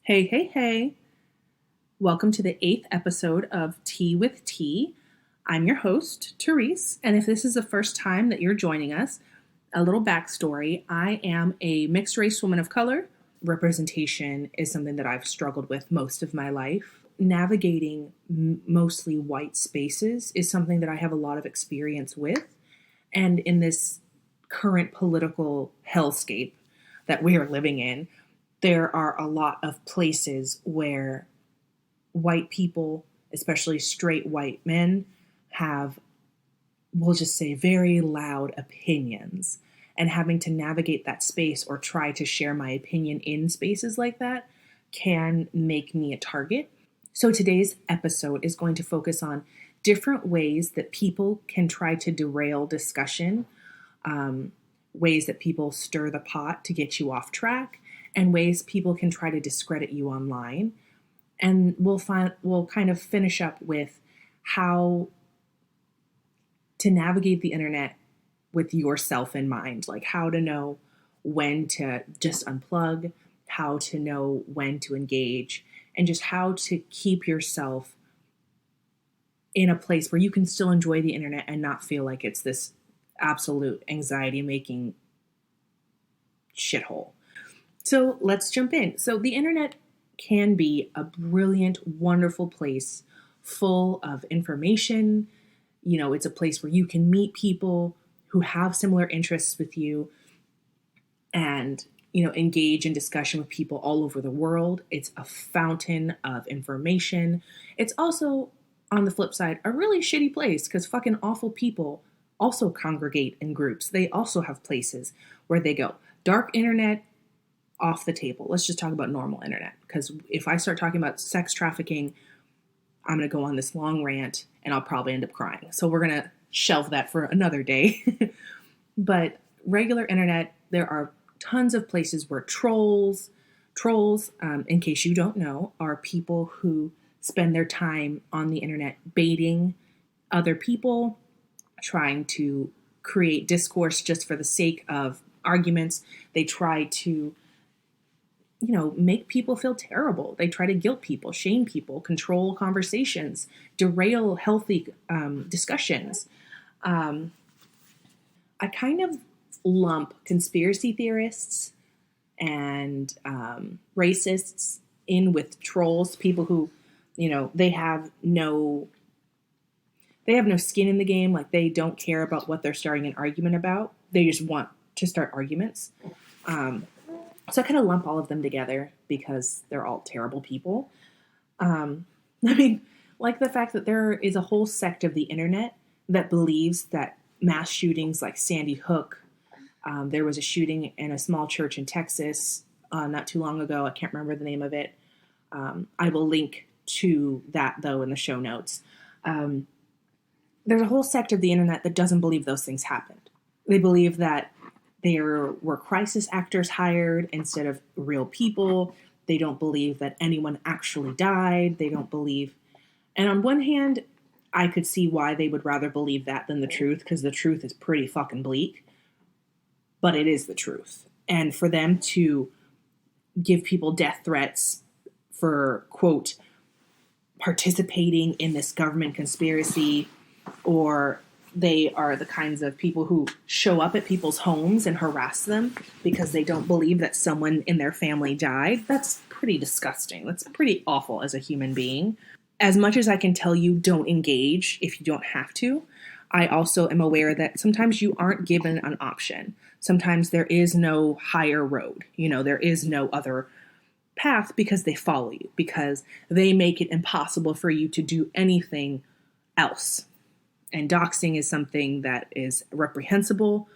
Hey, hey, hey. Welcome to the 8th episode of Tea with Tea. I'm your host, Therese, and if this is the first time that you're joining us, a little backstory. I am a mixed race woman of color. Representation is something that I've struggled with most of my life. Navigating mostly white spaces is something that I have a lot of experience with. And in this current political hellscape that we are living in, there are a lot of places where white people, especially straight white men, have, we'll just say, very loud opinions. And having to navigate that space or try to share my opinion in spaces like that can make me a target. So today's episode is going to focus on different ways that people can try to derail discussion, ways that people stir the pot to get you off track, and ways people can try to discredit you online. And we'll kind of finish up with how to navigate the internet with yourself in mind, like how to know when to just unplug, how to know when to engage, and just how to keep yourself in a place where you can still enjoy the internet and not feel like it's this absolute anxiety-making shithole. So let's jump in. So the internet can be a brilliant, wonderful place full of information. You know, it's a place where you can meet people who have similar interests with you and, engage in discussion with people all over the world. It's a fountain of information. It's also, on the flip side, a really shitty place because fucking awful people also congregate in groups. They also have places where they go. Dark internet, off the table. Let's just talk about normal internet. Because if I start talking about sex trafficking, I'm going to go on this long rant and I'll probably end up crying. So we're going to shelve that for another day. But regular internet, there are tons of places where trolls, in case you don't know, are people who spend their time on the internet baiting other people, trying to create discourse just for the sake of arguments. They try to make people feel terrible. They try to guilt people, shame people, control conversations, derail healthy discussions. I kind of lump conspiracy theorists and racists in with trolls, people who, they have no skin in the game. Like they don't care about what they're starting an argument about. They just want to start arguments. So I kind of lump all of them together because they're all terrible people. Like the fact that there is a whole sect of the internet that believes that mass shootings like Sandy Hook, there was a shooting in a small church in Texas not too long ago. I can't remember the name of it. I will link to that, though, in the show notes. There's a whole sect of the internet that doesn't believe those things happened. They believe that there were crisis actors hired instead of real people. They don't believe that anyone actually died. They don't believe. And on one hand, I could see why they would rather believe that than the truth, because the truth is pretty fucking bleak. But it is the truth. And for them to give people death threats for, quote, participating in this government conspiracy, or they are the kinds of people who show up at people's homes and harass them because they don't believe that someone in their family died. That's pretty disgusting. That's pretty awful as a human being. As much as I can tell you don't engage if you don't have to, I also am aware that sometimes you aren't given an option. Sometimes there is no higher road. There is no other path because they follow you, because they make it impossible for you to do anything else. And doxing is something that is reprehensible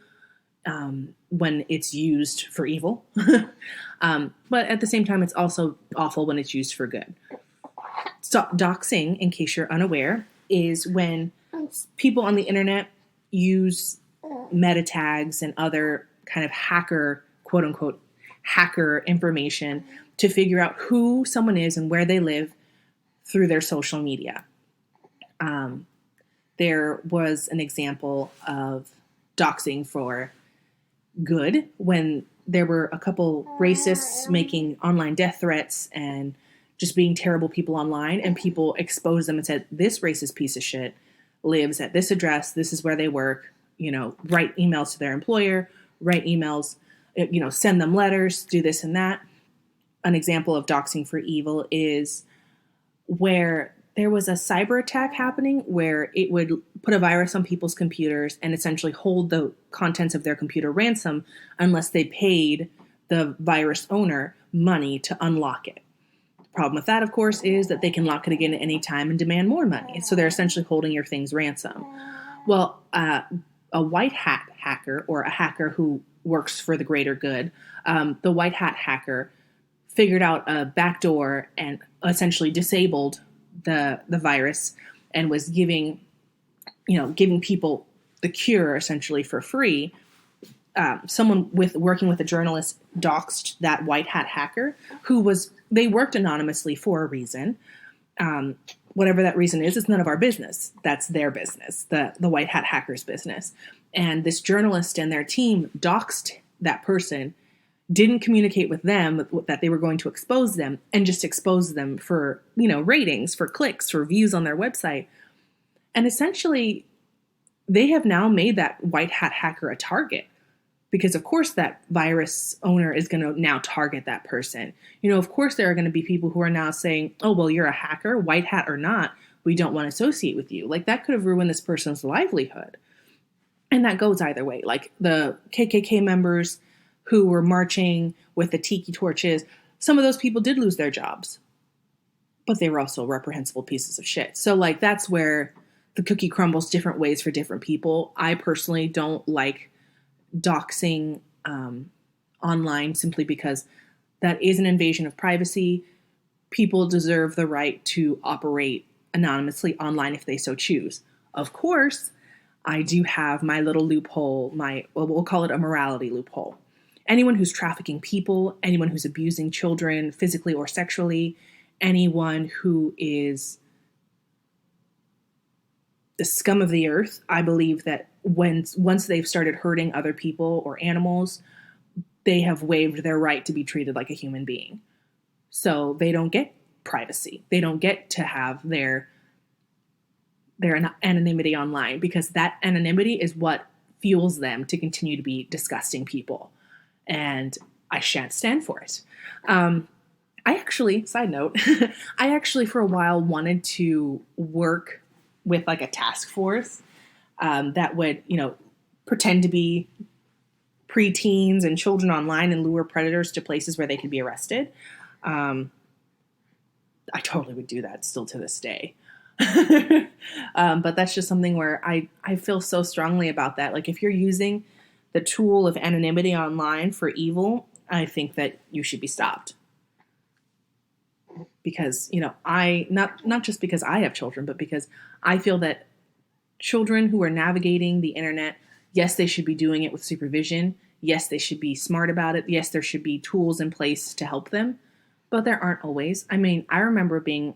when it's used for evil. But at the same time, it's also awful when it's used for good. So doxing, in case you're unaware, is when people on the internet use meta tags and other kind of hacker, quote unquote, hacker information to figure out who someone is and where they live through their social media. There was an example of doxing for good when there were a couple racists making online death threats and just being terrible people online, and people exposed them and said, this racist piece of shit lives at this address, this is where they work, write emails to their employer, write emails, send them letters, do this and that. An example of doxing for evil is where there was a cyber attack happening where it would put a virus on people's computers and essentially hold the contents of their computer ransom unless they paid the virus owner money to unlock it. The problem with that, of course, is that they can lock it again at any time and demand more money. So they're essentially holding your things ransom. Well, a white hat hacker, or a hacker who works for the greater good, the white hat hacker figured out a backdoor and essentially disabled the virus and was giving people the cure essentially for free. Someone working with a journalist doxed that white hat hacker they worked anonymously for a reason. Whatever that reason is, it's none of our business. That's their business, the white hat hacker's business. And this journalist and their team doxed that person, didn't communicate with them that they were going to expose them, and just exposed them for, ratings, for clicks, for views on their website. And essentially, they have now made that white hat hacker a target, because of course that virus owner is going to now target that person. Of course there are going to be people who are now saying, oh, well, you're a hacker, white hat or not, we don't want to associate with you. Like, that could have ruined this person's livelihood. And that goes either way. Like the KKK members who were marching with the tiki torches, some of those people did lose their jobs, but they were also reprehensible pieces of shit. So like, that's where the cookie crumbles different ways for different people. I personally don't like doxing online simply because that is an invasion of privacy. People deserve the right to operate anonymously online if they so choose. Of course, I do have my little loophole, we'll call it a morality loophole. Anyone who's trafficking people, anyone who's abusing children physically or sexually, anyone who is the scum of the earth, I believe that once they've started hurting other people or animals, they have waived their right to be treated like a human being. So they don't get privacy. They don't get to have their anonymity online, because that anonymity is what fuels them to continue to be disgusting people. And I shan't stand for it. Side note, I actually for a while wanted to work with like a task force that would, pretend to be preteens and children online and lure predators to places where they could be arrested. I totally would do that still to this day. But that's just something where I feel so strongly about that. Like, if you're using the tool of anonymity online for evil, I think that you should be stopped. Because, not just because I have children, but because I feel that children who are navigating the internet, yes, they should be doing it with supervision. Yes, they should be smart about it. Yes, there should be tools in place to help them, but there aren't always. I mean, I remember being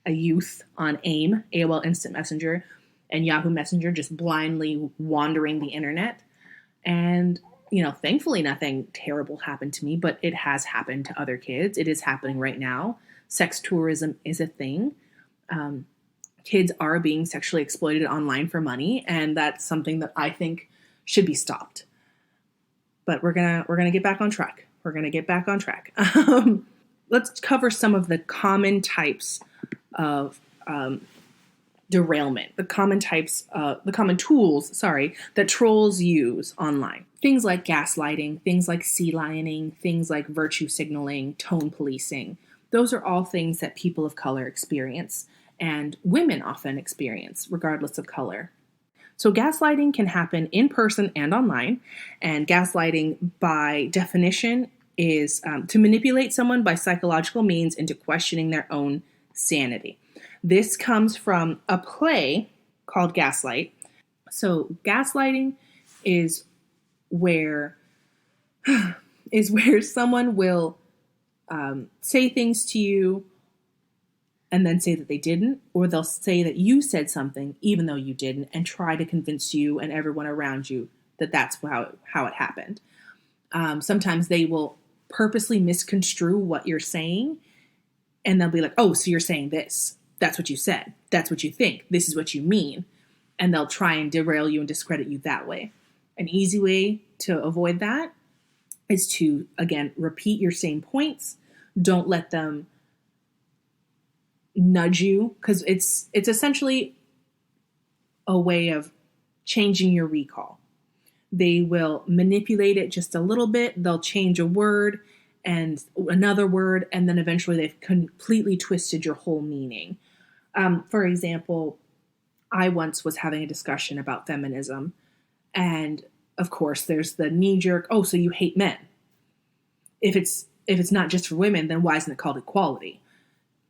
a youth on AIM, AOL Instant Messenger, and Yahoo Messenger, just blindly wandering the internet. And, thankfully nothing terrible happened to me, but it has happened to other kids. It is happening right now. Sex tourism is a thing. Kids are being sexually exploited online for money, and that's something that I think should be stopped. But we're gonna get back on track. Let's cover some of the common types of derailment, the common tools, that trolls use online. Things like gaslighting, things like sea lioning, things like virtue signaling, tone policing. Those are all things that people of color experience, and women often experience, regardless of color. So gaslighting can happen in person and online, and gaslighting, by definition, is to manipulate someone by psychological means into questioning their own sanity. This comes from a play called Gaslight. So gaslighting is where someone will say things to you and then say that they didn't, or they'll say that you said something even though you didn't, and try to convince you and everyone around you that that's how it happened. Sometimes they will purposely misconstrue what you're saying, and they'll be like, oh, so you're saying this. That's what you said. That's what you think. This is what you mean. And they'll try and derail you and discredit you that way. An easy way to avoid that is to, again, repeat your same points. Don't let them nudge you, because it's essentially a way of changing your recall. They will manipulate it just a little bit. They'll change a word and another word, and then eventually they've completely twisted your whole meaning. For example, I once was having a discussion about feminism, and of course there's the knee-jerk, oh, so you hate men. If it's not just for women, then why isn't it called equality?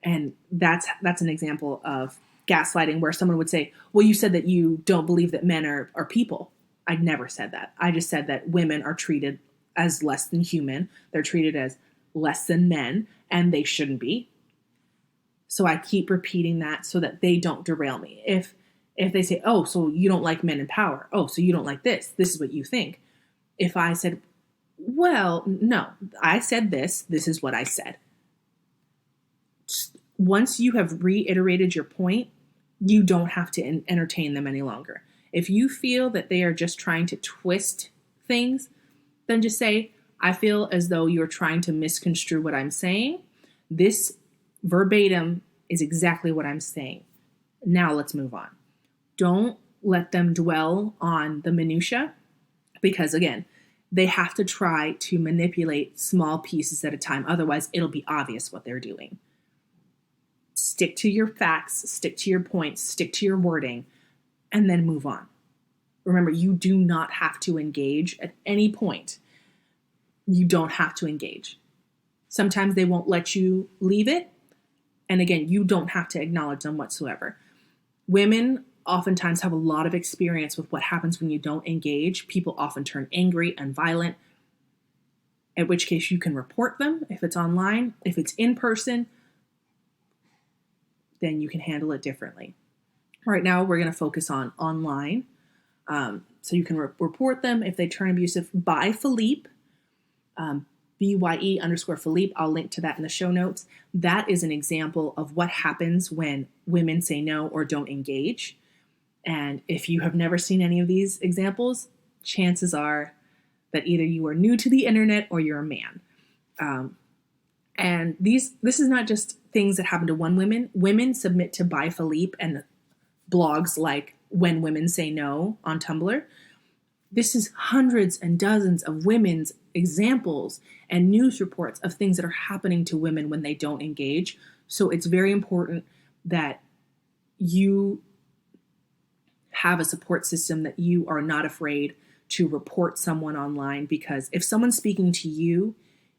And that's an example of gaslighting, where someone would say, well, you said that you don't believe that men are people. I never said that. I just said that women are treated as less than human. They're treated as less than men, and they shouldn't be. So I keep repeating that so that they don't derail me. If they say, oh, so you don't like men in power. Oh, so you don't like this. This is what you think. If I said, well, no, I said this. This is what I said. Once you have reiterated your point, you don't have to entertain them any longer. If you feel that they are just trying to twist things, then just say, I feel as though you're trying to misconstrue what I'm saying. This verbatim is exactly what I'm saying. Now let's move on. Don't let them dwell on the minutia, because again, they have to try to manipulate small pieces at a time. Otherwise, it'll be obvious what they're doing. Stick to your facts, stick to your points, stick to your wording, and then move on. Remember, you do not have to engage at any point. You don't have to engage. Sometimes they won't let you leave it. And again, you don't have to acknowledge them whatsoever. Women oftentimes have a lot of experience with what happens when you don't engage. People often turn angry and violent, in which case you can report them if it's online. If it's in person, then you can handle it differently. Right now, we're going to focus on online. So you can report them if they turn abusive by Philippe, BYE_Philippe. I'll link to that in the show notes. That is an example of what happens when women say no or don't engage. And if you have never seen any of these examples, chances are that either you are new to the internet or you're a man. And this is not just things that happen to one woman. Women submit to By Philippe and blogs like When Women Say No on Tumblr. This is hundreds and dozens of women's examples and news reports of things that are happening to women when they don't engage. So it's very important that you have a support system, that you are not afraid to report someone online, because if someone's speaking to you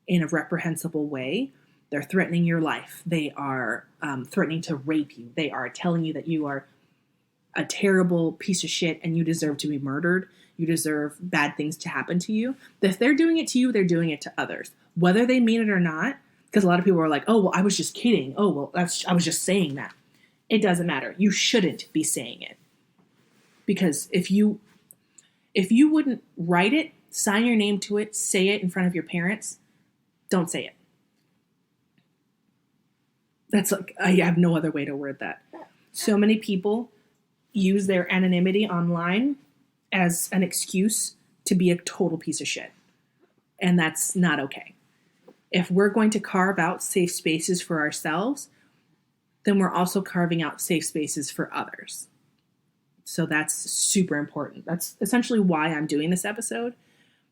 in a reprehensible way, they're threatening your life. They are threatening to rape you. They are telling you that you are a terrible piece of shit and you deserve to be murdered. You deserve bad things to happen to you. If they're doing it to you, they're doing it to others, whether they mean it or not. Because a lot of people are like, oh, well, I was just kidding. Oh, well, I was just saying that. It doesn't matter. You shouldn't be saying it. Because if you wouldn't write it, sign your name to it, say it in front of your parents, don't say it. That's like, I have no other way to word that. So many people use their anonymity online as an excuse to be a total piece of shit. And that's not okay. If we're going to carve out safe spaces for ourselves, then we're also carving out safe spaces for others. So that's super important. That's essentially why I'm doing this episode,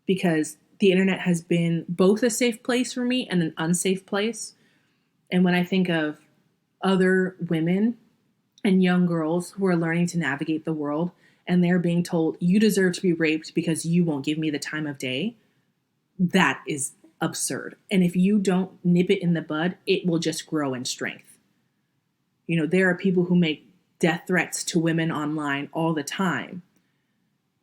because the internet has been both a safe place for me and an unsafe place. And when I think of other women and young girls who are learning to navigate the world, and they're being told, you deserve to be raped because you won't give me the time of day, that is absurd. And if you don't nip it in the bud, it will just grow in strength. You know, there are people who make death threats to women online all the time.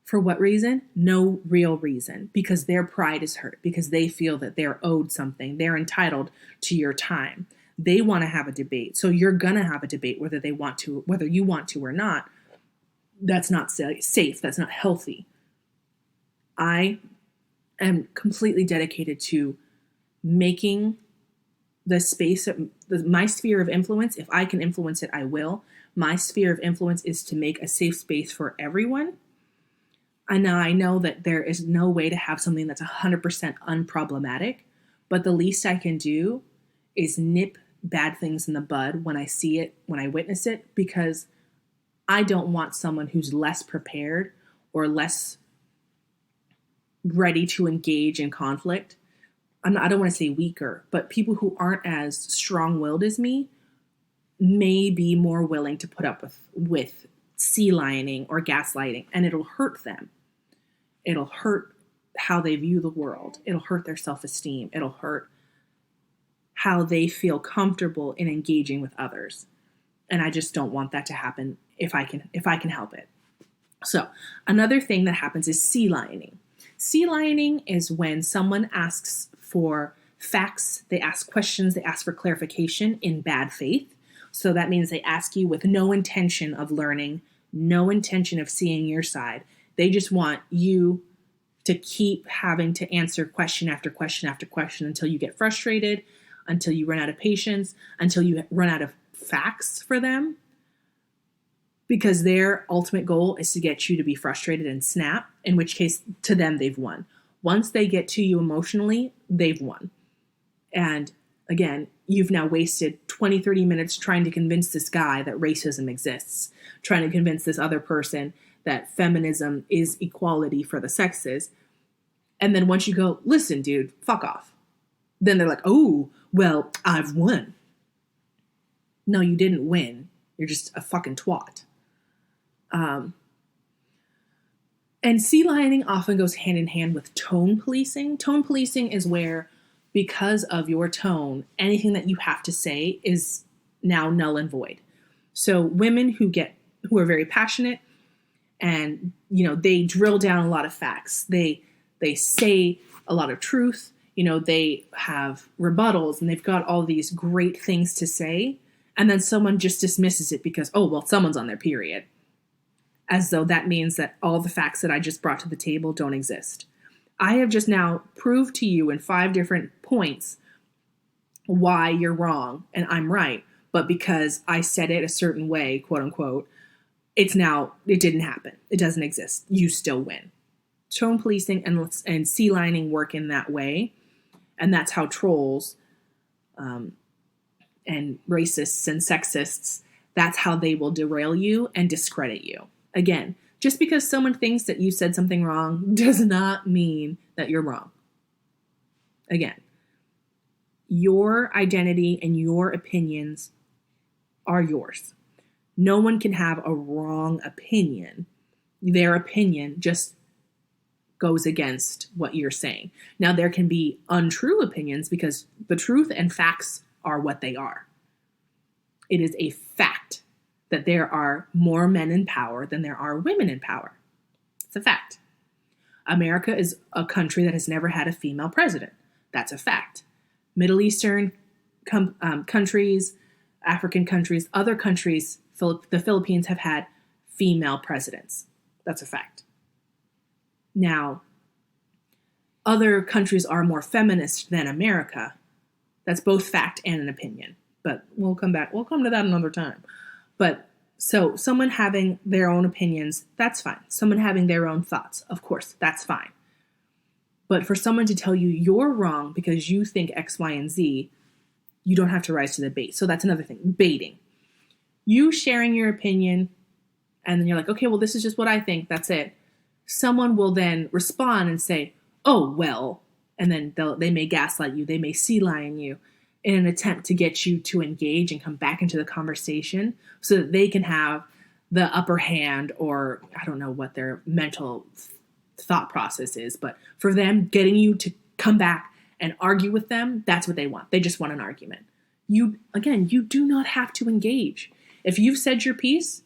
For what reason? No real reason. Because their pride is hurt. Because they feel that they're owed something. They're entitled to your time. They want to have a debate. So you're going to have a debate whether you want to or not. That's not safe. That's not healthy. I am completely dedicated to making the space of my sphere of influence. If I can influence it, I will. My sphere of influence is to make a safe space for everyone. And now I know that there is no way to have something that's 100% unproblematic, but the least I can do is nip bad things in the bud when I see it, when I witness it, because I don't want someone who's less prepared or less ready to engage in conflict. I don't want to say weaker, but people who aren't as strong-willed as me may be more willing to put up with sea lioning or gaslighting, and it'll hurt them. It'll hurt how they view the world. It'll hurt their self-esteem. It'll hurt how they feel comfortable in engaging with others. And I just don't want that to happen if I can help it. So another thing that happens is sea lioning. Sea lioning is when someone asks for facts, they ask questions, they ask for clarification in bad faith. So that means they ask you with no intention of learning, no intention of seeing your side. They just want you to keep having to answer question after question after question until you get frustrated, until you run out of patience, until you run out of facts for them. Because their ultimate goal is to get you to be frustrated and snap, in which case to them they've won. Once they get to you emotionally, they've won. And again, you've now wasted 20, 30 minutes trying to convince this guy that racism exists, trying to convince this other person that feminism is equality for the sexes. And then once you go, listen, dude, fuck off. Then they're like, oh, well, I've won. No, you didn't win. You're just a fucking twat. And sea lioning often goes hand in hand with tone policing. Tone policing is where, because of your tone, anything that you have to say is now null and void. So women who are very passionate and, they drill down a lot of facts. They say a lot of truth. They have rebuttals and they've got all these great things to say. And then someone just dismisses it because, oh, well, someone's on their period. As though that means that all the facts that I just brought to the table don't exist. I have just now proved to you in 5 different points why you're wrong and I'm right. But because I said it a certain way, quote unquote, it didn't happen. It doesn't exist. You still win. Tone policing and sea lining work in that way. And that's how trolls and racists and sexists, that's how they will derail you and discredit you. Again, just because someone thinks that you said something wrong does not mean that you're wrong. Again, your identity and your opinions are yours. No one can have a wrong opinion. Their opinion just goes against what you're saying. Now, there can be untrue opinions because the truth and facts are what they are. It is a fact that there are more men in power than there are women in power. It's a fact. America is a country that has never had a female president. That's a fact. Middle Eastern countries, African countries, other countries, the Philippines have had female presidents. That's a fact. Now, other countries are more feminist than America. That's both fact and an opinion. But we'll come to that another time. But so someone having their own opinions, that's fine. Someone having their own thoughts, of course, that's fine. But for someone to tell you you're wrong because you think X, Y, and Z, you don't have to rise to the bait. So that's another thing, baiting. You sharing your opinion, and then you're like, okay, well, this is just what I think. That's it. Someone will then respond and say, oh, well, and then they may gaslight you. They may sea lion you in an attempt to get you to engage and come back into the conversation so that they can have the upper hand, or I don't know what their mental thought process is, but for them, getting you to come back and argue with them, that's what they want. They just want an argument. You do not have to engage. If you've said your piece,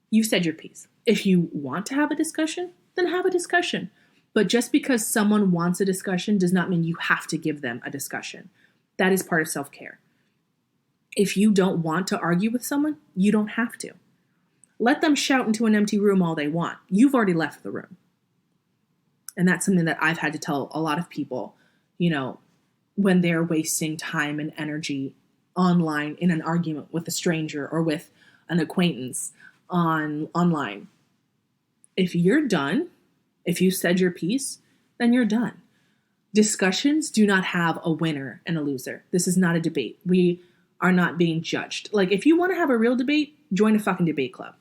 you've said your piece. If you want to have a discussion, then have a discussion. But just because someone wants a discussion does not mean you have to give them a discussion. That is part of self-care. If you don't want to argue with someone, you don't have to. Let them shout into an empty room all they want. You've already left the room. And that's something that I've had to tell a lot of people, when they're wasting time and energy online in an argument with a stranger or with an acquaintance online. If you're done, if you said your piece, then you're done. Discussions do not have a winner and a loser. This is not a debate. We are not being judged. Like, if you want to have a real debate, join a fucking debate club.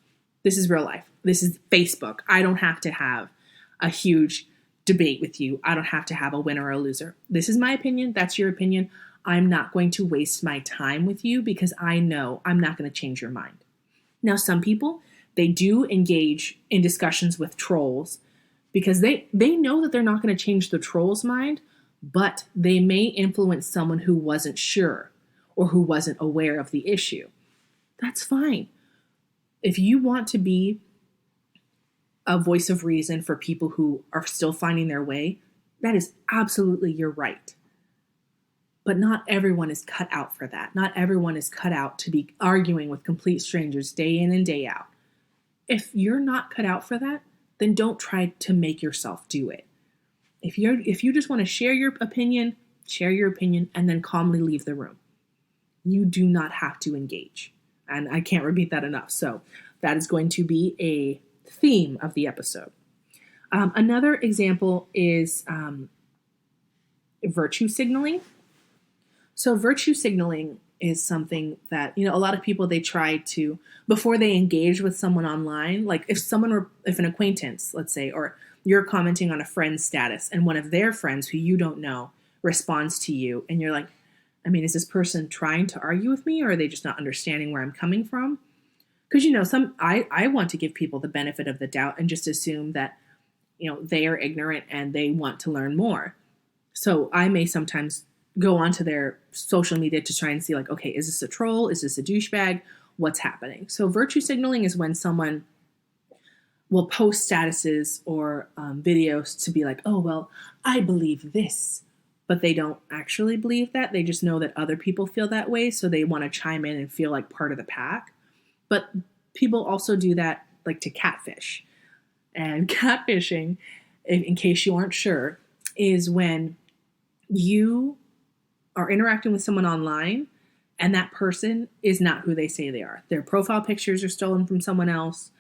This is real life. This is Facebook. I don't have to have a huge debate with you. I don't have to have a winner or a loser. This is my opinion. That's your opinion. I'm not going to waste my time with you because I know I'm not going to change your mind. Now, some people, they do engage in discussions with trolls because they know that they're not going to change the troll's mind, but they may influence someone who wasn't sure or who wasn't aware of the issue. That's fine. If you want to be a voice of reason for people who are still finding their way, that is absolutely your right. But not everyone is cut out for that. Not everyone is cut out to be arguing with complete strangers day in and day out. If you're not cut out for that, then don't try to make yourself do it. If you just want to share your opinion and then calmly leave the room. You do not have to engage. And I can't repeat that enough. So that is going to be a theme of the episode. Another example is virtue signaling. So virtue signaling is something that, a lot of people, they try to, before they engage with someone online, like if an acquaintance, let's say, or you're commenting on a friend's status and one of their friends who you don't know responds to you and you're like, is this person trying to argue with me or are they just not understanding where I'm coming from? Because, I want to give people the benefit of the doubt and just assume that, they are ignorant and they want to learn more. So I may sometimes go onto their social media to try and see like, okay, is this a troll? Is this a douchebag? What's happening? So virtue signaling is when someone will post statuses or videos to be like, oh, well, I believe this, but they don't actually believe that. They just know that other people feel that way. So they want to chime in and feel like part of the pack. But people also do that like to catfish. And catfishing, in case you aren't sure, is when you are interacting with someone online and that person is not who they say they are. Their profile pictures are stolen from someone else.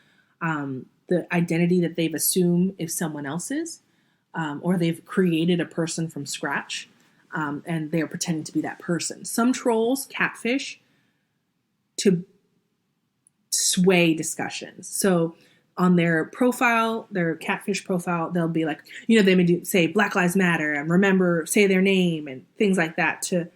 The identity that they've assumed is someone else's, or they've created a person from scratch, and they're pretending to be that person. Some trolls catfish to sway discussions. So on their profile, their catfish profile, they'll be like, they may say Black Lives Matter and say their name and things like that to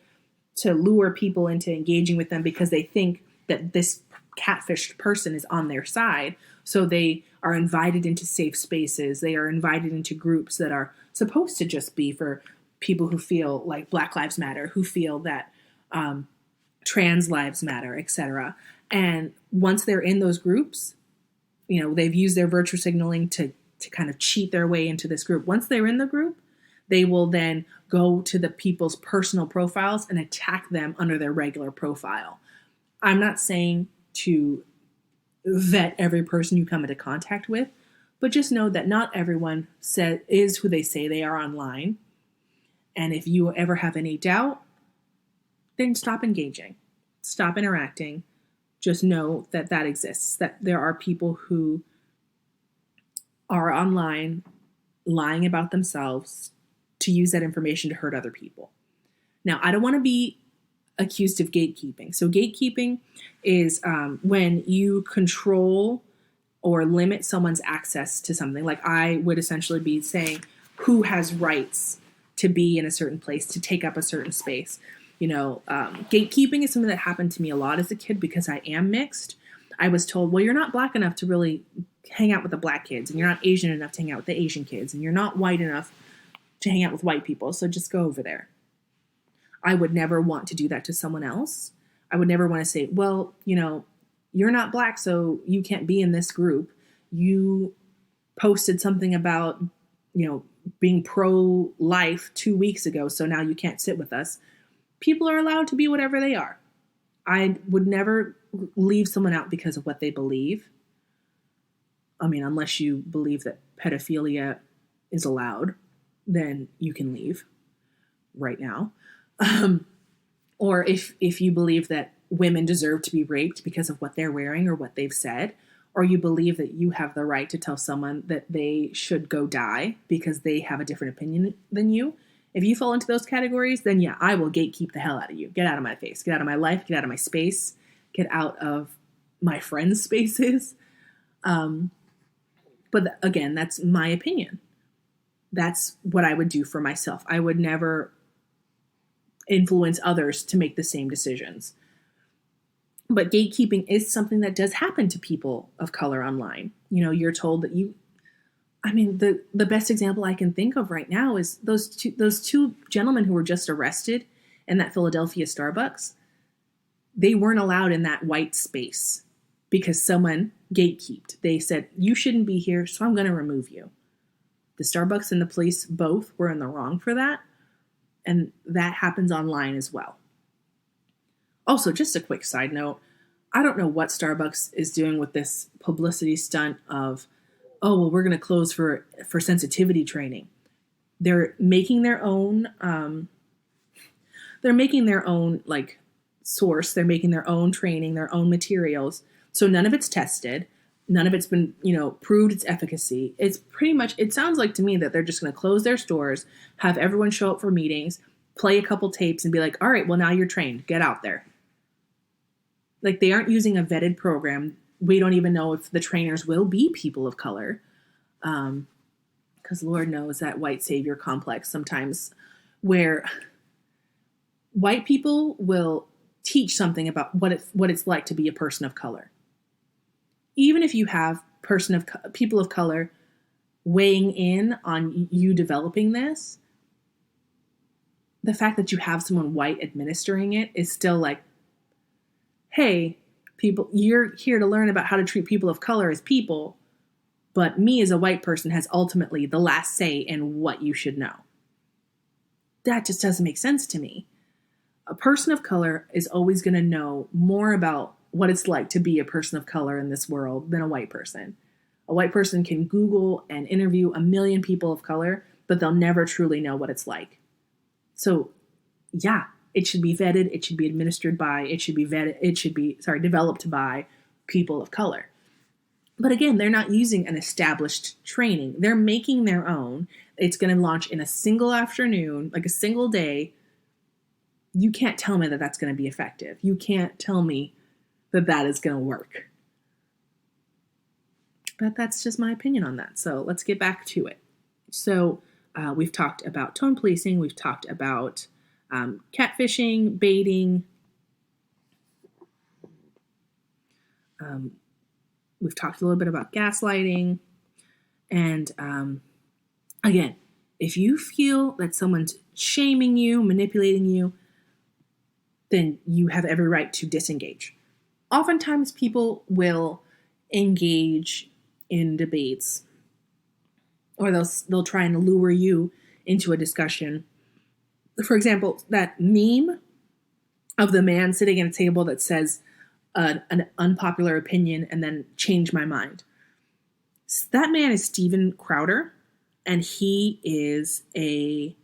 lure people into engaging with them because they think that this catfished person is on their side. So they are invited into safe spaces. They are invited into groups that are supposed to just be for people who feel like Black Lives Matter, who feel that trans lives matter, etc. And once they're in those groups, they've used their virtue signaling to kind of cheat their way into this group. Once they're in the group, they will then go to the people's personal profiles and attack them under their regular profile. I'm not saying to vet every person you come into contact with, but just know that not everyone is who they say they are online. And if you ever have any doubt, then stop engaging, stop interacting. Just know that exists, that there are people who are online lying about themselves to use that information to hurt other people. Now, I don't want to be accused of gatekeeping. So gatekeeping is when you control or limit someone's access to something. Like I would essentially be saying who has rights to be in a certain place, to take up a certain space. Gatekeeping is something that happened to me a lot as a kid because I am mixed. I was told, well, you're not Black enough to really hang out with the Black kids, and you're not Asian enough to hang out with the Asian kids, and you're not white enough to hang out with white people, so just go over there. I would never want to do that to someone else. I would never want to say, well, you're not Black, so you can't be in this group. You posted something about, being pro-life 2 weeks ago, so now you can't sit with us. People are allowed to be whatever they are. I would never leave someone out because of what they believe. Unless you believe that pedophilia is allowed, then you can leave right now. Um, or if you believe that women deserve to be raped because of what they're wearing or what they've said, or you believe that you have the right to tell someone that they should go die because they have a different opinion than you, if you fall into those categories, then yeah, I will gatekeep the hell out of you. Get out of my face. Get out of my life. Get out of my space. Get out of my friends' spaces. But again, that's my opinion. That's what I would do for myself. I would never influence others to make the same decisions. But gatekeeping is something that does happen to people of color online. You know, you're told that the best example I can think of right now is those two gentlemen who were just arrested in that Philadelphia Starbucks. They weren't allowed in that white space because someone gatekeeped. They said, you shouldn't be here, so I'm going to remove you. The Starbucks and the police both were in the wrong for that. And that happens online as well. Also, just a quick side note. I don't know what Starbucks is doing with this publicity stunt of, oh, well, we're going to close for sensitivity training. They're making their own, like source. They're making their own training, their own materials. So none of it's tested. None of it's been, proved its efficacy. It's pretty much, it sounds like to me that they're just going to close their stores, have everyone show up for meetings, play a couple tapes and be like, all right, well, now you're trained. Get out there. Like, they aren't using a vetted program. We don't even know if the trainers will be people of color. Because Lord knows that white savior complex sometimes, where white people will teach something about what it's like to be a person of color. Even if you have people of color weighing in on you developing this, the fact that you have someone white administering it is still like, hey, people, you're here to learn about how to treat people of color as people, but me as a white person has ultimately the last say in what you should know. That just doesn't make sense to me. A person of color is always going to know more about what it's like to be a person of color in this world than a white person. A white person can Google and interview a million people of color, but they'll never truly know what it's like. So, yeah, it should be vetted. It should be administered by, developed by people of color. But again, they're not using an established training. They're making their own. It's going to launch in a single afternoon, like a single day. You can't tell me that that's going to be effective. You can't tell me that is going to work. But that's just my opinion on that. So let's get back to it. So we've talked about tone policing. We've talked about catfishing, baiting. We've talked a little bit about gaslighting. And again, if you feel that someone's shaming you, manipulating you, then you have every right to disengage. Oftentimes people will engage in debates, or they'll try and lure you into a discussion. For example, that meme of the man sitting at a table that says an unpopular opinion and then change my mind. That man is Steven Crowder, and he is he's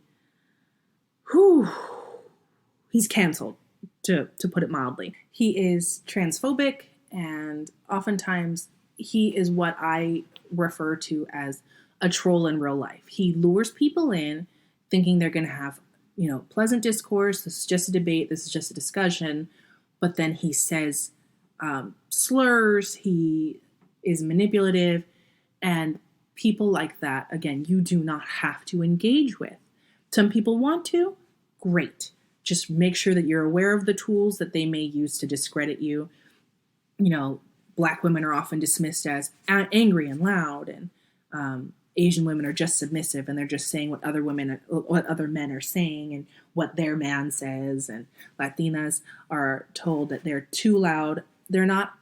canceled, to put it mildly. He is transphobic, and oftentimes he is what I refer to as a troll in real life. He lures people in thinking they're going to have, pleasant discourse. This is just a debate. This is just a discussion. But then he says slurs. He is manipulative. And people like that, again, you do not have to engage with. Some people want to. Great. Just make sure that you're aware of the tools that they may use to discredit you. Black women are often dismissed as angry and loud, and Asian women are just submissive, and they're just saying what other men are saying and what their man says. And Latinas are told that they're too loud. They're not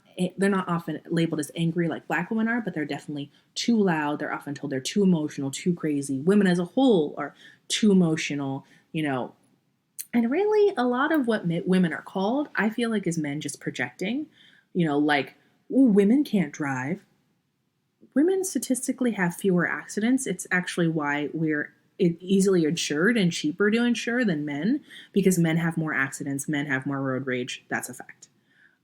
often labeled as angry like Black women are, but they're definitely too loud. They're often told they're too emotional, too crazy. Women as a whole are too emotional, And really, a lot of what women are called, I feel like, is men just projecting, like, ooh, women can't drive. Women statistically have fewer accidents. It's actually why we're easily insured and cheaper to insure than men, because men have more accidents, men have more road rage. That's a fact.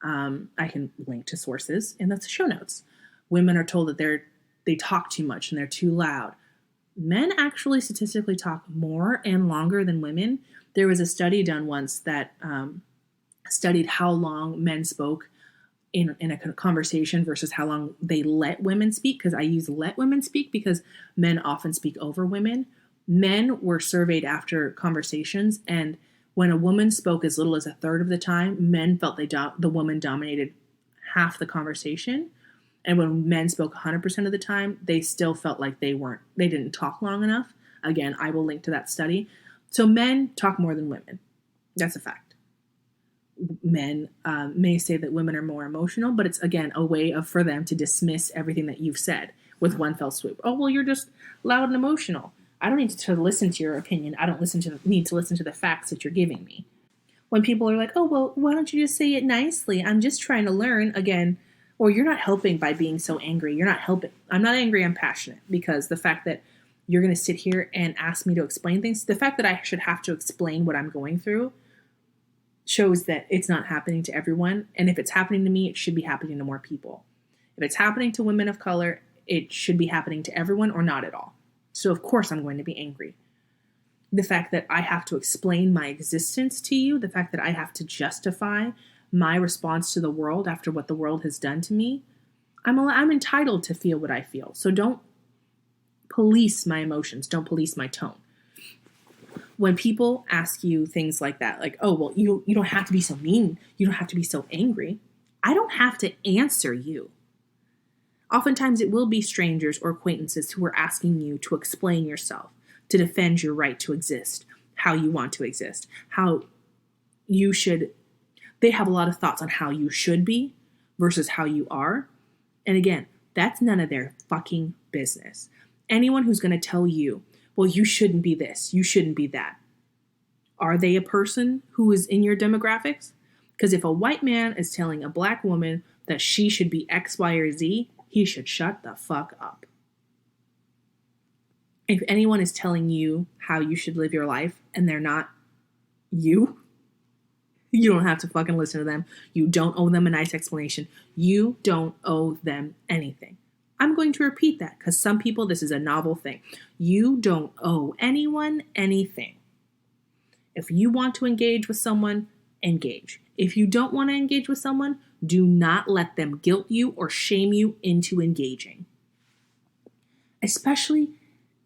I can link to sources in the show notes. Women are told that they talk too much and they're too loud. Men actually statistically talk more and longer than women. There was a study done once that studied how long men spoke in a conversation versus how long they let women speak, because I use let women speak because men often speak over women. Men were surveyed after conversations, and when a woman spoke as little as a third of the time, men felt the woman dominated half the conversation. And when men spoke 100% of the time, they still felt like they didn't talk long enough. Again, I will link to that study. So men talk more than women. That's a fact. Men may say that women are more emotional, but it's, again, a way for them to dismiss everything that you've said with one fell swoop. Oh, well, you're just loud and emotional. I don't need to listen to your opinion. I don't need to listen to the facts that you're giving me. When people are like, oh, well, why don't you just say it nicely? I'm just trying to learn, again, or you're not helping by being so angry. You're not helping. I'm not angry, I'm passionate, because the fact that you're going to sit here and ask me to explain things, the fact that I should have to explain what I'm going through shows that it's not happening to everyone. And if it's happening to me, it should be happening to more people. If it's happening to women of color, it should be happening to everyone or not at all. So of course I'm going to be angry. The fact that I have to explain my existence to you, the fact that I have to justify my response to the world after what the world has done to me, I'm entitled to feel what I feel. So don't police my emotions. Don't police my tone. When people ask you things like that, like, oh, well, you don't have to be so mean. You don't have to be so angry. I don't have to answer you. Oftentimes it will be strangers or acquaintances who are asking you to explain yourself, to defend your right to exist, how you want to exist, how you should. They have a lot of thoughts on how you should be versus how you are. And again, that's none of their fucking business. Anyone who's going to tell you, well, you shouldn't be this, you shouldn't be that. Are they a person who is in your demographics? Because if a white man is telling a black woman that she should be X, Y, or Z, he should shut the fuck up. If anyone is telling you how you should live your life and they're not you don't have to fucking listen to them. You don't owe them a nice explanation. You don't owe them anything. I'm going to repeat that because some people, this is a novel thing. You don't owe anyone anything. If you want to engage with someone, engage. If you don't want to engage with someone, do not let them guilt you or shame you into engaging. Especially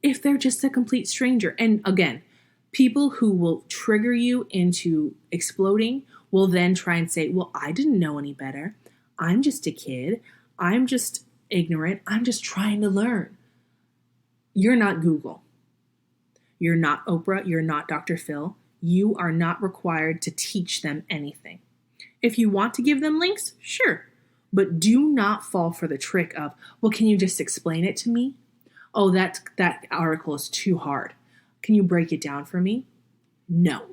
if they're just a complete stranger. And again, people who will trigger you into exploding will then try and say, well, I didn't know any better. I'm just a kid. I'm just ignorant. I'm just trying to learn. You're not Google. You're not Oprah. You're not Dr. Phil. You are not required to teach them anything. If you want to give them links, sure. But do not fall for the trick of, well, can you just explain it to me? Oh, that article is too hard. Can you break it down for me? No.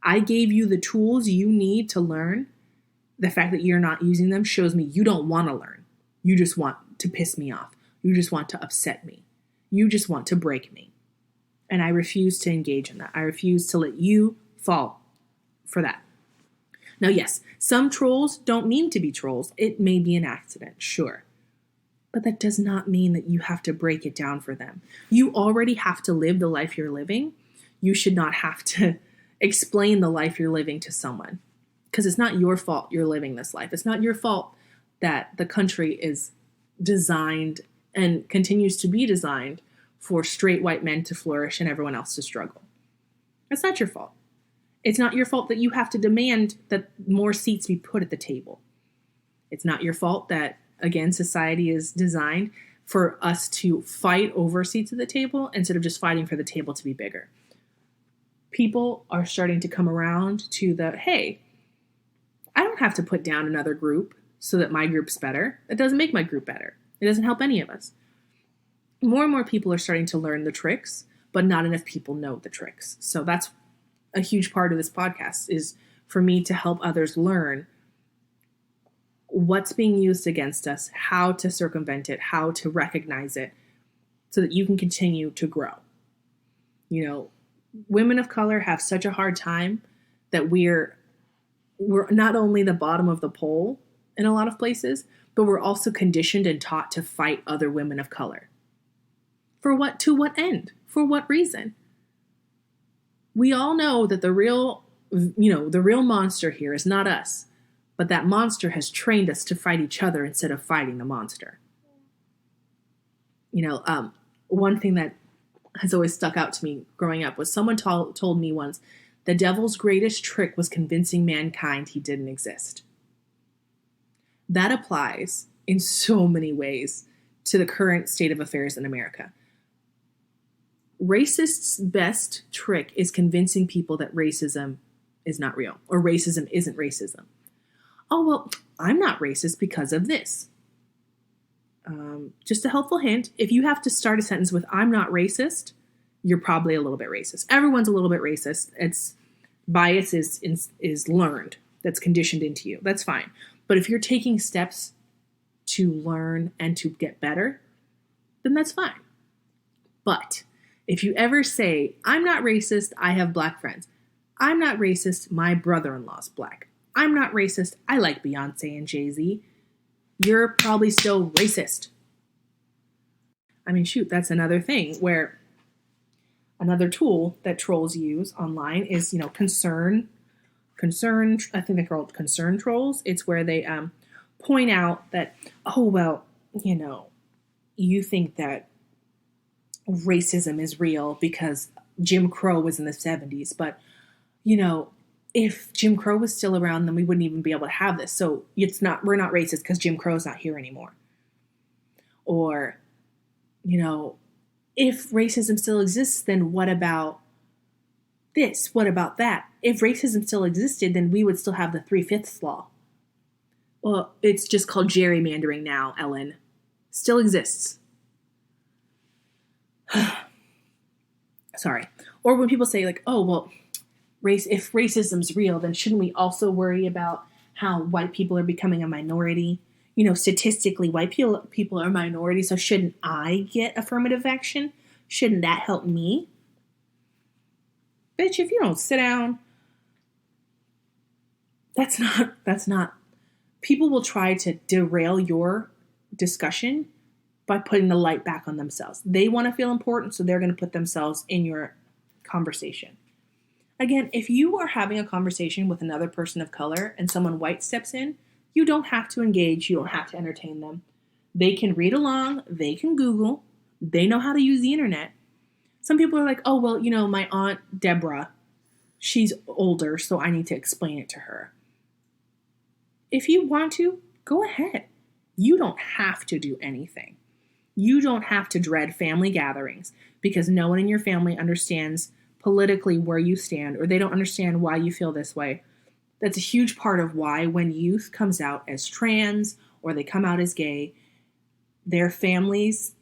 I gave you the tools you need to learn. The fact that you're not using them shows me you don't want to learn. You just want to piss me off. You just want to upset me. You just want to break me. And I refuse to engage in that. I refuse to let you fall for that. Now, yes, some trolls don't mean to be trolls. It may be an accident, sure. But that does not mean that you have to break it down for them. You already have to live the life you're living. You should not have to explain the life you're living to someone. Because it's not your fault you're living this life. It's not your fault that the country is designed and continues to be designed for straight white men to flourish and everyone else to struggle. It's not your fault. It's not your fault that you have to demand that more seats be put at the table. It's not your fault that, again, society is designed for us to fight over seats at the table instead of just fighting for the table to be bigger. People are starting to come around to the, hey, I don't have to put down another group so that my group's better. It doesn't make my group better. It doesn't help any of us. More and more people are starting to learn the tricks, but not enough people know the tricks. So that's a huge part of this podcast, is for me to help others learn what's being used against us, how to circumvent it, how to recognize it so that you can continue to grow. You know, women of color have such a hard time that we're not only the bottom of the pole in a lot of places, but we're also conditioned and taught to fight other women of color. For what? To what end? For what reason? We all know that the real monster here is not us, but that monster has trained us to fight each other instead of fighting the monster. One thing that has always stuck out to me growing up was someone told me once, the devil's greatest trick was convincing mankind he didn't exist. That applies in so many ways to the current state of affairs in America. Racists' best trick is convincing people that racism is not real or racism isn't racism. Oh, well, I'm not racist because of this. Just a helpful hint, if you have to start a sentence with I'm not racist, you're probably a little bit racist. Everyone's a little bit racist. It's bias is learned. That's conditioned into you. That's fine. But if you're taking steps to learn and to get better, then that's fine. But if you ever say, I'm not racist, I have black friends. I'm not racist, my brother-in-law's black. I'm not racist, I like Beyonce and Jay-Z. You're probably still racist. I mean, shoot, that's another thing where another tool that trolls use online is, concern, I think they're called concern trolls. It's where they point out that, oh, well, you think that racism is real because Jim Crow was in the 70s. But, if Jim Crow was still around, then we wouldn't even be able to have this. So we're not racist because Jim Crow's not here anymore. Or, if racism still exists, then what about this? What about that? If racism still existed, then we would still have the 3/5 law. Well, it's just called gerrymandering now, Ellen. Still exists. Sorry. Or when people say like, oh, well, if racism's real, then shouldn't we also worry about how white people are becoming a minority? Statistically, white people are a minority, so shouldn't I get affirmative action? Shouldn't that help me? Bitch, if you don't sit down, that's not. People will try to derail your discussion by putting the light back on themselves. They want to feel important, so they're going to put themselves in your conversation. Again, if you are having a conversation with another person of color and someone white steps in, you don't have to engage. You don't have to entertain them. They can read along. They can Google. They know how to use the internet. Some people are like, oh, well, my Aunt Deborah, she's older, so I need to explain it to her. If you want to, go ahead. You don't have to do anything. You don't have to dread family gatherings because no one in your family understands politically where you stand, or they don't understand why you feel this way. That's a huge part of why when youth comes out as trans or they come out as gay, their family's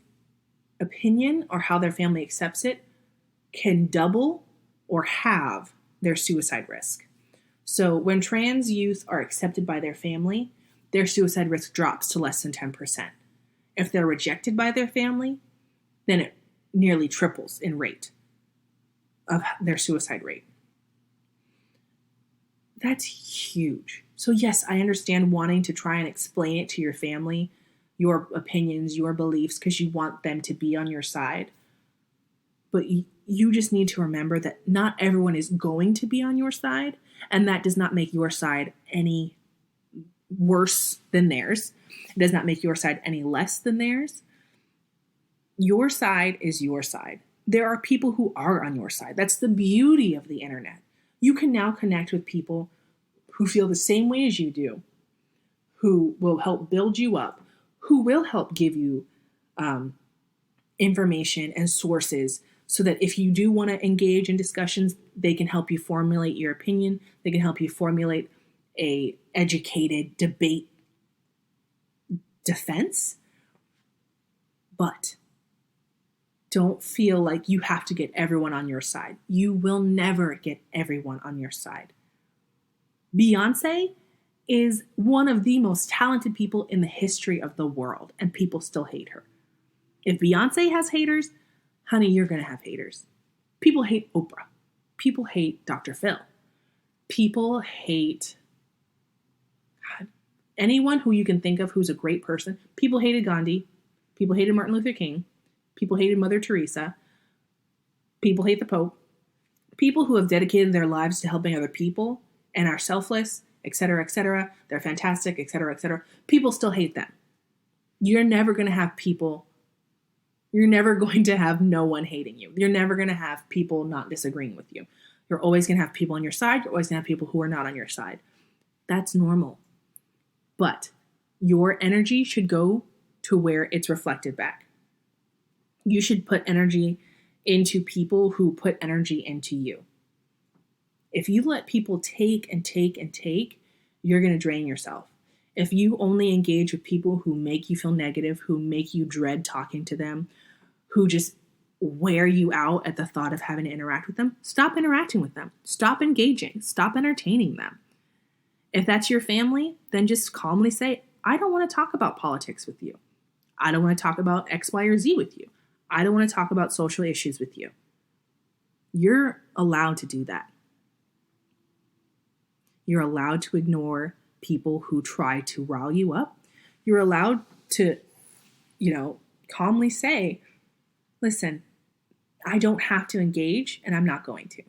opinion or how their family accepts it can double or halve their suicide risk. So when trans youth are accepted by their family, their suicide risk drops to less than 10%. If they're rejected by their family, then it nearly triples in rate of their suicide rate. That's huge. So yes, I understand wanting to try and explain it to your family, your opinions, your beliefs, because you want them to be on your side. But you just need to remember that not everyone is going to be on your side, and that does not make your side any worse than theirs. It does not make your side any less than theirs. Your side is your side. There are people who are on your side. That's the beauty of the internet. You can now connect with people who feel the same way as you do, who will help build you up, who will help give you information and sources so that if you do want to engage in discussions, they can help you formulate your opinion. They can help you formulate a educated debate defense. But don't feel like you have to get everyone on your side. You will never get everyone on your side. Beyonce is one of the most talented people in the history of the world, and people still hate her. If Beyonce has haters, honey, you're going to have haters. People hate Oprah. People hate Dr. Phil. People hate anyone who you can think of who's a great person. People hated Gandhi. People hated Martin Luther King. People hated Mother Teresa. People hate the Pope. People who have dedicated their lives to helping other people and are selfless, etc., etc., they're fantastic, etc., etc. People still hate them. You're never going to have people, you're never going to have no one hating you. You're never going to have people not disagreeing with you. You're always going to have people on your side. You're always going to have people who are not on your side. That's normal. But your energy should go to where it's reflected back. You should put energy into people who put energy into you. If you let people take and take and take, you're going to drain yourself. If you only engage with people who make you feel negative, who make you dread talking to them, who just wear you out at the thought of having to interact with them, stop interacting with them. Stop engaging. Stop entertaining them. If that's your family, then just calmly say, I don't want to talk about politics with you. I don't want to talk about X, Y, or Z with you. I don't want to talk about social issues with you. You're allowed to do that. You're allowed to ignore people who try to rile you up. You're allowed to, calmly say, listen, I don't have to engage and I'm not going to.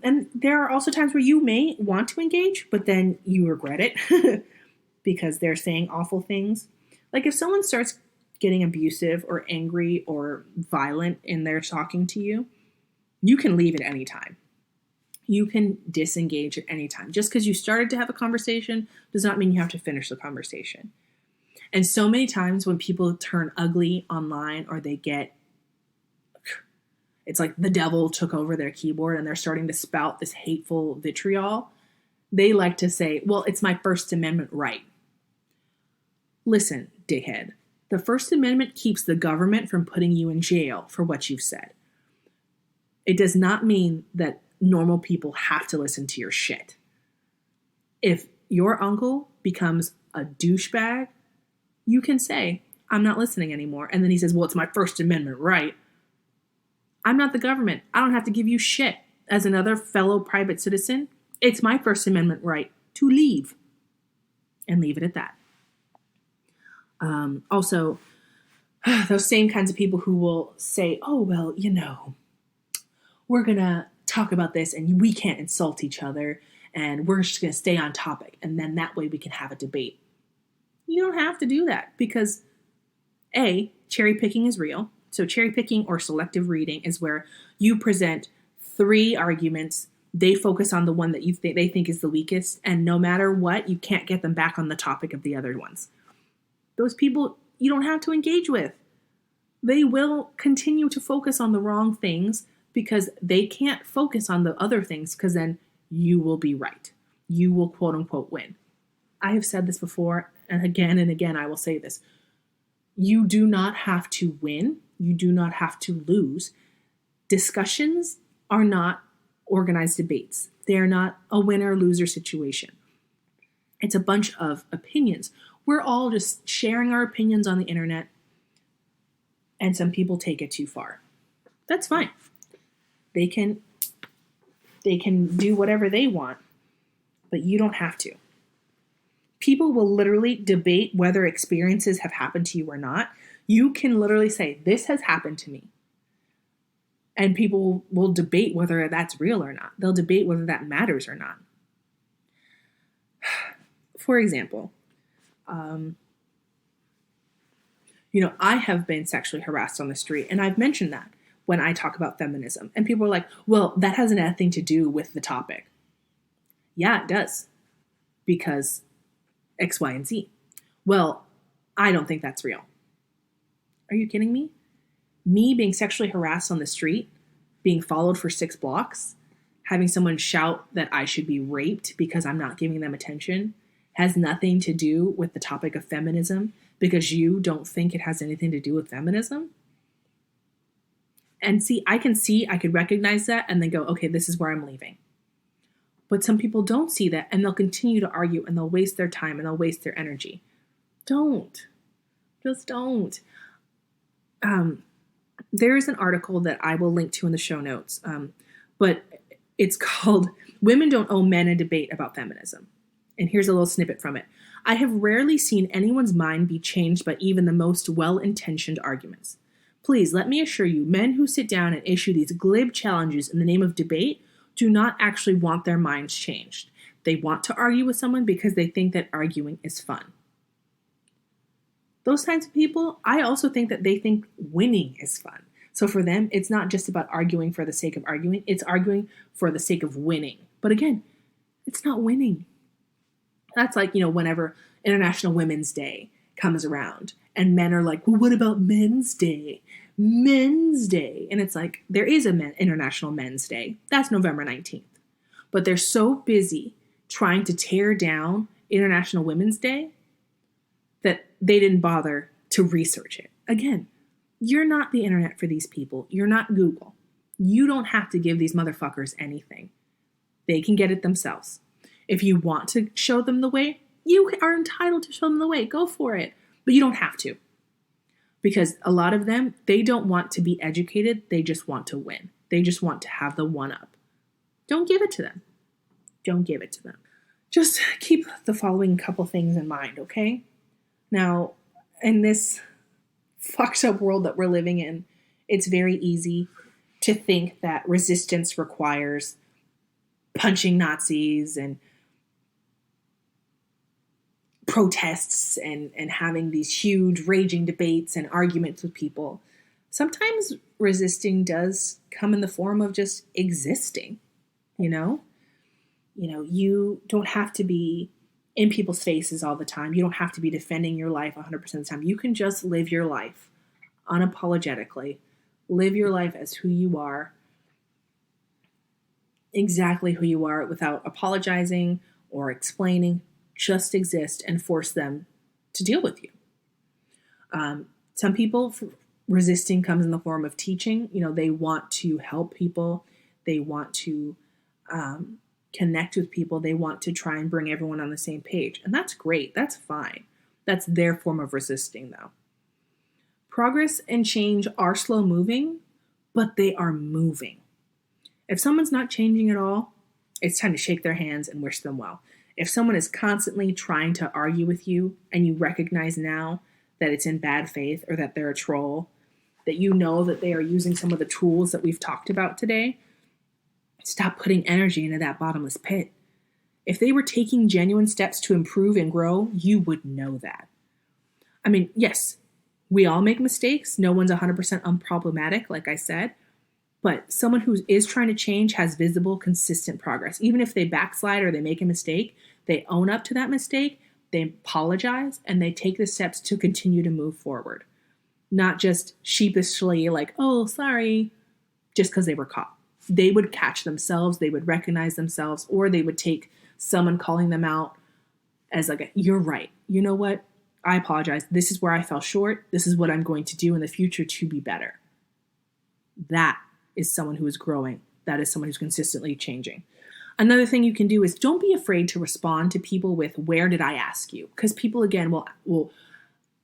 And there are also times where you may want to engage, but then you regret it because they're saying awful things. Like if someone starts getting abusive or angry or violent in their talking to you, you can leave at any time. You can disengage at any time. Just because you started to have a conversation does not mean you have to finish the conversation. And so many times when people turn ugly online or it's like the devil took over their keyboard and they're starting to spout this hateful vitriol, they like to say, well, it's my First Amendment right. Listen, dickhead. The First Amendment keeps the government from putting you in jail for what you've said. It does not mean that normal people have to listen to your shit. If your uncle becomes a douchebag, you can say, I'm not listening anymore. And then he says, well, it's my First Amendment right. I'm not the government. I don't have to give you shit. As another fellow private citizen, it's my First Amendment right to leave. And leave it at that. Also, those same kinds of people who will say, oh, well, we're going to talk about this and we can't insult each other and we're just going to stay on topic. And then that way we can have a debate. You don't have to do that because A, cherry picking is real. So cherry picking or selective reading is where you present 3 arguments. They focus on the one that they think is the weakest. And no matter what, you can't get them back on the topic of the other ones. Those people you don't have to engage with. They will continue to focus on the wrong things because they can't focus on the other things because then you will be right. You will quote unquote win. I have said this before and again I will say this. You do not have to win. You do not have to lose. Discussions are not organized debates. They are not a winner-loser situation. It's a bunch of opinions. We're all just sharing our opinions on the internet, and some people take it too far. That's fine. They can do whatever they want, but you don't have to. People will literally debate whether experiences have happened to you or not. You can literally say, this has happened to me. And people will debate whether that's real or not. They'll debate whether that matters or not. For example, I have been sexually harassed on the street, and I've mentioned that when I talk about feminism. And people are like, well, that has nothing to do with the topic. Yeah, it does. Because X, Y, and Z. Well, I don't think that's real. Are you kidding me? Me being sexually harassed on the street, being followed for 6 blocks, having someone shout that I should be raped because I'm not giving them attention, has nothing to do with the topic of feminism because you don't think it has anything to do with feminism? And I could recognize that and then go, okay, this is where I'm leaving. But some people don't see that, and they'll continue to argue, and they'll waste their time, and they'll waste their energy. Don't. Just don't. There is an article that I will link to in the show notes, but it's called Women Don't Owe Men a Debate About Feminism. And here's a little snippet from it. I have rarely seen anyone's mind be changed by even the most well-intentioned arguments. Please, let me assure you, men who sit down and issue these glib challenges in the name of debate do not actually want their minds changed. They want to argue with someone because they think that arguing is fun. Those kinds of people, I also think that they think winning is fun. So for them, it's not just about arguing for the sake of arguing, it's arguing for the sake of winning. But again, it's not winning. That's like, whenever International Women's Day comes around and men are like, well, what about Men's Day? Men's Day. And it's like, there is International Men's Day. That's November 19th. But they're so busy trying to tear down International Women's Day that they didn't bother to research it. Again, you're not the internet for these people. You're not Google. You don't have to give these motherfuckers anything. They can get it themselves. If you want to show them the way, you are entitled to show them the way. Go for it. But you don't have to. Because a lot of them, they don't want to be educated. They just want to win. They just want to have the one-up. Don't give it to them. Don't give it to them. Just keep the following couple things in mind, okay? Now, in this fucked up world that we're living in, it's very easy to think that resistance requires punching Nazis and protests and having these huge raging debates and arguments with people. Sometimes resisting does come in the form of just existing, you don't have to be in people's faces all the time. You don't have to be defending your life 100% of the time. You can just live your life unapologetically. Live your life as who you are, exactly who you are, without apologizing or explaining. Just exist and force them to deal with you. Some people, resisting comes in the form of teaching. They want to help people. They want to connect with people. They want to try and bring everyone on the same page. And that's great. That's fine. That's their form of resisting, though. Progress and change are slow moving, but they are moving. If someone's not changing at all, it's time to shake their hands and wish them well. If someone is constantly trying to argue with you and you recognize now that it's in bad faith or that they're a troll, that you know that they are using some of the tools that we've talked about today, stop putting energy into that bottomless pit. If they were taking genuine steps to improve and grow, you would know that. I mean, yes, we all make mistakes. No one's 100% unproblematic, like I said. But someone who is trying to change has visible, consistent progress. Even if they backslide or they make a mistake, they own up to that mistake, they apologize, and they take the steps to continue to move forward. Not just sheepishly like, oh, sorry, just because they were caught. They would catch themselves, they would recognize themselves, or they would take someone calling them out as like, you're right. You know what? I apologize. This is where I fell short. This is what I'm going to do in the future to be better. That is someone who is growing. That is someone who's consistently changing. Another thing you can do is don't be afraid to respond to people with, where did I ask you? Because people, again, will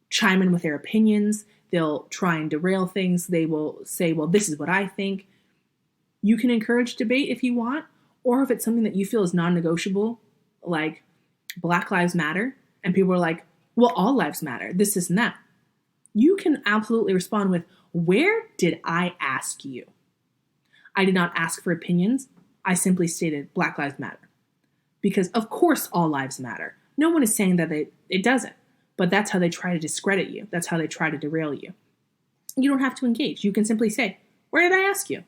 chime in with their opinions. They'll try and derail things. They will say, well, this is what I think. You can encourage debate if you want, or if it's something that you feel is non-negotiable, like Black Lives Matter, and people are like, well, all lives matter, this and that. You can absolutely respond with, where did I ask you? I did not ask for opinions. I simply stated Black Lives Matter. Because of course all lives matter. No one is saying that it doesn't. But that's how they try to discredit you. That's how they try to derail you. You don't have to engage. You can simply say, where did I ask you?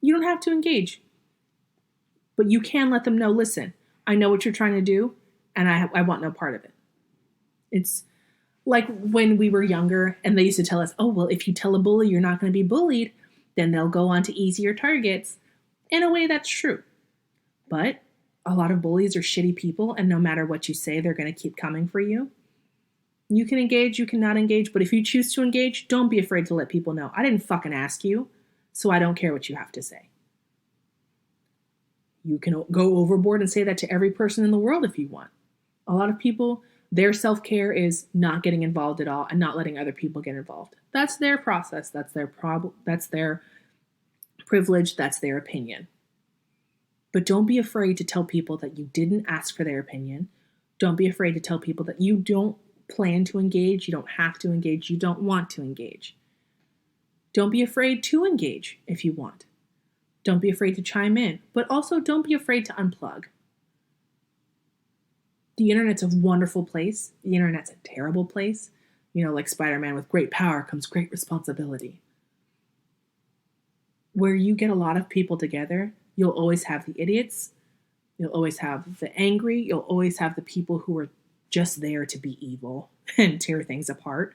You don't have to engage. But you can let them know, listen, I know what you're trying to do, and I want no part of it. It's like when we were younger and they used to tell us, oh, well, if you tell a bully you're not going to be bullied, then they'll go on to easier targets. In a way, that's true. But a lot of bullies are shitty people, and no matter what you say, they're going to keep coming for you. You can engage, you cannot engage, but if you choose to engage, don't be afraid to let people know. I didn't fucking ask you, so I don't care what you have to say. You can go overboard and say that to every person in the world if you want. A lot of people, their self-care is not getting involved at all and not letting other people get involved. That's their process. That's their problem. That's their privilege. That's their opinion. But don't be afraid to tell people that you didn't ask for their opinion. Don't be afraid to tell people that you don't plan to engage, you don't have to engage, you don't want to engage. Don't be afraid to engage if you want. Don't be afraid to chime in, but also don't be afraid to unplug. The internet's a wonderful place. The internet's a terrible place. Like Spider-Man, with great power comes great responsibility. Where you get a lot of people together, you'll always have the idiots. You'll always have the angry. You'll always have the people who are just there to be evil and tear things apart.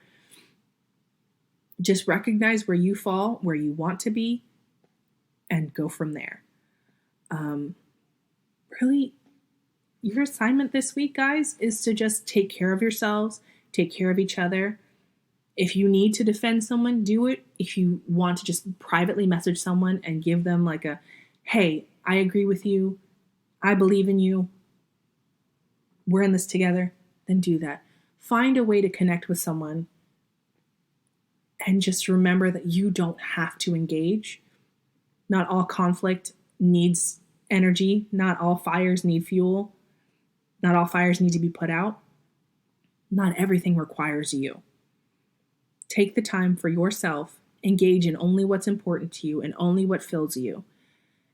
Just recognize where you fall, where you want to be, and go from there. Really, your assignment this week, guys, is to just take care of yourselves, take care of each other. If you need to defend someone, do it. If you want to just privately message someone and give them like a, hey, I agree with you, I believe in you, we're in this together, then do that. Find a way to connect with someone and just remember that you don't have to engage. Not all conflict needs energy. Not all fires need fuel. Not all fires need to be put out. Not everything requires you. Take the time for yourself, engage in only what's important to you and only what fills you,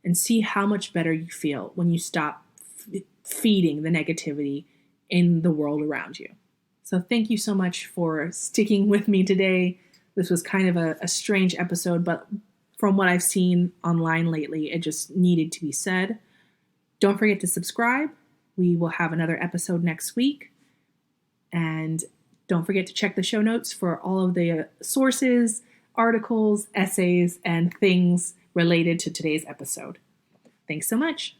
and see how much better you feel when you stop feeding the negativity in the world around you. So thank you so much for sticking with me today. This was kind of a strange episode, but from what I've seen online lately, it just needed to be said. Don't forget to subscribe. We will have another episode next week. And don't forget to check the show notes for all of the sources, articles, essays, and things related to today's episode. Thanks so much.